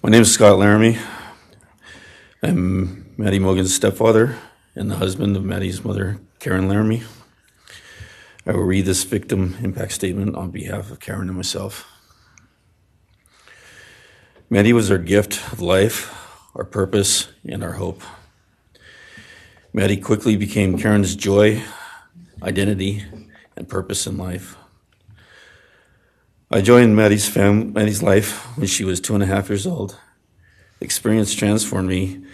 My name is Scott Laramie. I'm Maddie Mogen's stepfather and the husband of Maddie's mother, Karen Laramie. I will read this victim impact statement on behalf of Karen and myself. Maddie was our gift of life, our purpose, and our hope. Maddie quickly became Karen's joy, identity, and purpose in life. I joined Maddie's life when she was 2.5 years old. The experience transformed me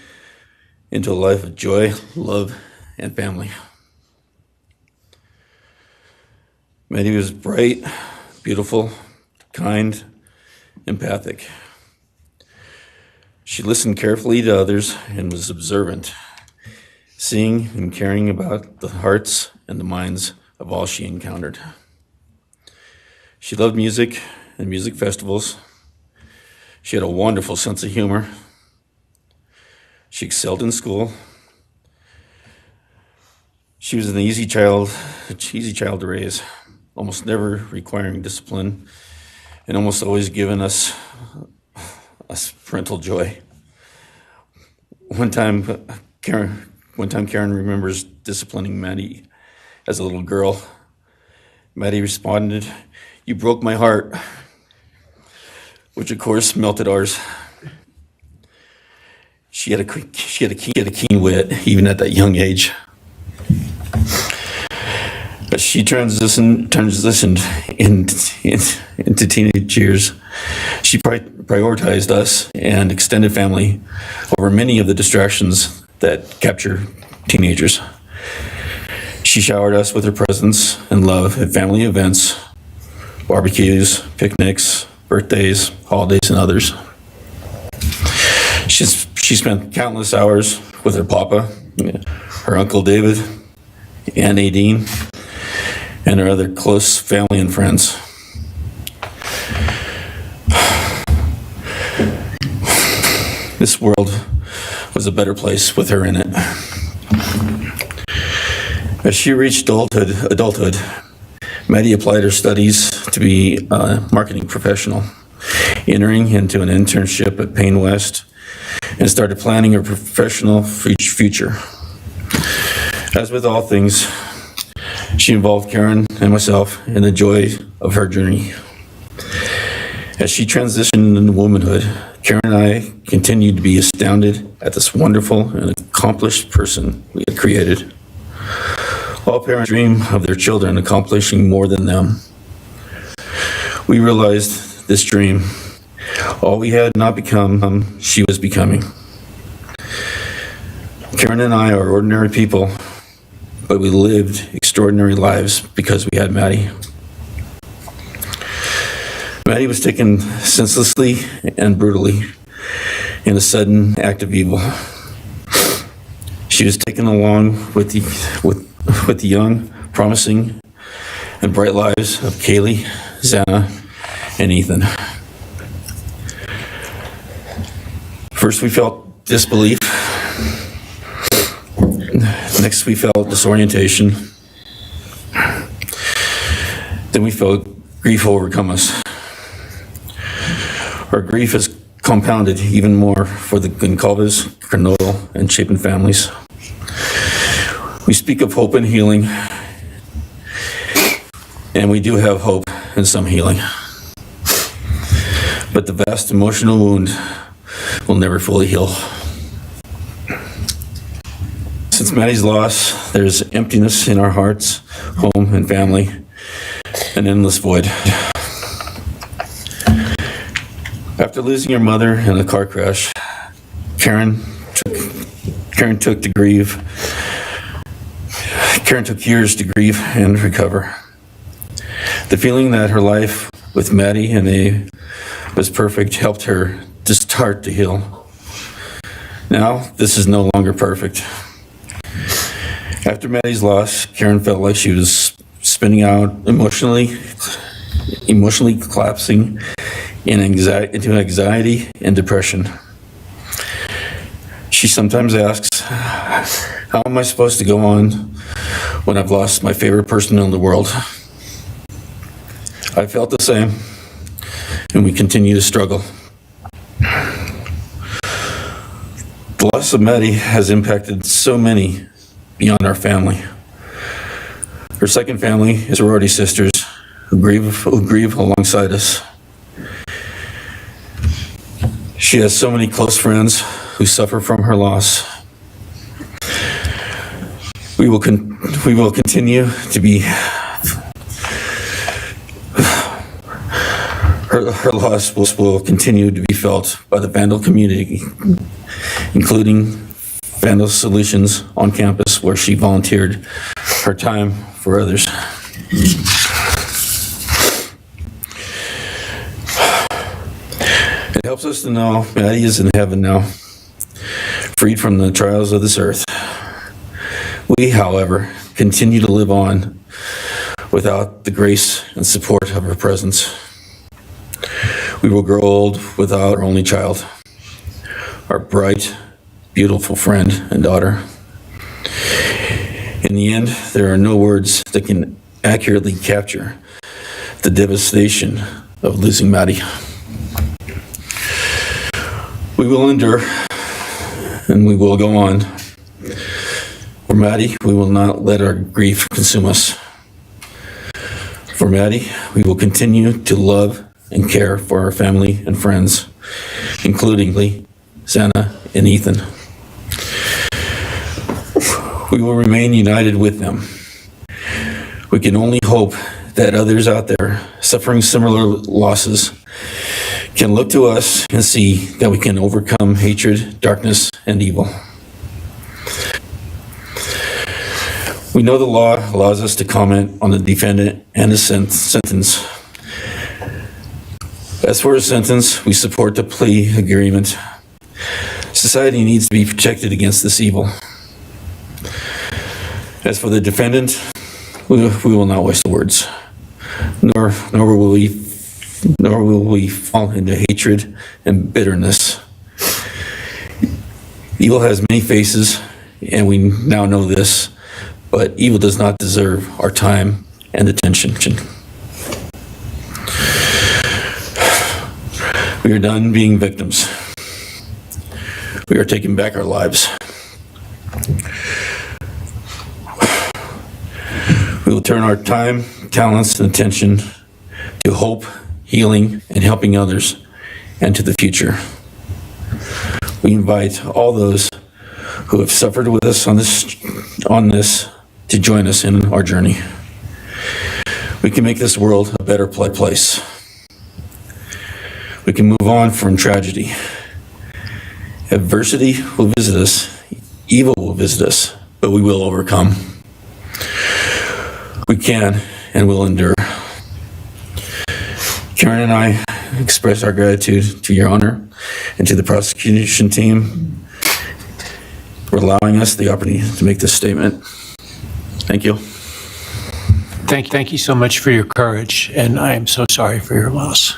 into a life of joy, love, and family. Maddie was bright, beautiful, kind, empathic. She listened carefully to others and was observant, seeing and caring about the hearts and the minds of all she encountered. She loved music and music festivals. She had a wonderful sense of humor. She excelled in school. She was an easy child to raise, almost never requiring discipline, and almost always giving us parental joy. One time Karen remembers disciplining Maddie as a little girl. Maddie responded, "You broke my heart," which of course melted ours. She had a keen wit, even at that young age. As she transitioned into teenage years, she prioritized us and extended family over many of the distractions that capture teenagers. She showered us with her presence and love at family events, barbecues, picnics, birthdays, holidays, and others. She spent countless hours with her papa, her Uncle David, Aunt Nadine, and her other close family and friends. This world was a better place with her in it. As she reached adulthood, Maddie applied her studies to be a marketing professional, entering into an internship at Payne West, and started planning her professional future. As with all things, she involved Karen and myself in the joy of her journey. As she transitioned into womanhood, Karen and I continued to be astounded at this wonderful and accomplished person we had created. All parents dream of their children accomplishing more than them. We realized this dream, all we had not become, she was becoming. Karen and I are ordinary people, but we lived extraordinary lives because we had Maddie. Maddie was taken senselessly and brutally in a sudden act of evil. She was taken along with the young, promising, and bright lives of Kaylee, Zana, and Ethan. First, we felt disbelief. Next, we felt disorientation. Then we felt grief overcome us. Our grief is compounded even more for the Goncalves, Cronulla, and Chapin families. We speak of hope and healing, and we do have hope and some healing. But the vast emotional wound will never fully heal. Since Maddie's loss, there's emptiness in our hearts, home, and family, an endless void. After losing her mother in a car crash, Karen took years to grieve and recover. The feeling that her life with Maddie and A was perfect helped her to start to heal. Now, this is no longer perfect. After Maddie's loss, Karen felt like she was spinning out emotionally collapsing into anxiety and depression. She sometimes asks, "How am I supposed to go on when I've lost my favorite person in the world?" I felt the same, and we continue to struggle. loss of Maddie has impacted so many beyond our family. Her second family is sorority sisters who grieve alongside us. She has so many close friends who suffer from her loss. We will continue to be. Her loss will continue to be felt by the Vandal community, including Vandal Solutions on campus, where she volunteered her time for others. It helps us to know Maddie is in heaven now, freed from the trials of this earth. We, however, continue to live on without the grace and support of her presence. We will grow old without our only child, our bright, beautiful friend and daughter. In the end, there are no words that can accurately capture the devastation of losing Maddie. We will endure, and we will go on. For Maddie, we will not let our grief consume us. For Maddie, we will continue to love and care for our family and friends, including Lee, Santa, and Ethan. We will remain united with them. We can only hope that others out there suffering similar losses can look to us and see that we can overcome hatred, darkness, and evil. We know the law allows us to comment on the defendant and his sentence. As for his sentence, we support the plea agreement. Society needs to be protected against this evil. As for the defendant, we will not waste words, nor will we fall into hatred and bitterness. Evil has many faces, and we now know this, but evil does not deserve our time and attention. We are done being victims. We are taking back our lives. We will turn our time, talents, and attention to hope, healing, and helping others, and to the future. We invite all those who have suffered with us on this to join us in our journey. We can make this world a better place. We can move on from tragedy. Adversity will visit us, evil will visit us, but we will overcome. We can and will endure. Karen and I express our gratitude to Your Honor and to the prosecution team for allowing us the opportunity to make this statement. Thank you. Thank you so much for your courage, and I am so sorry for your loss.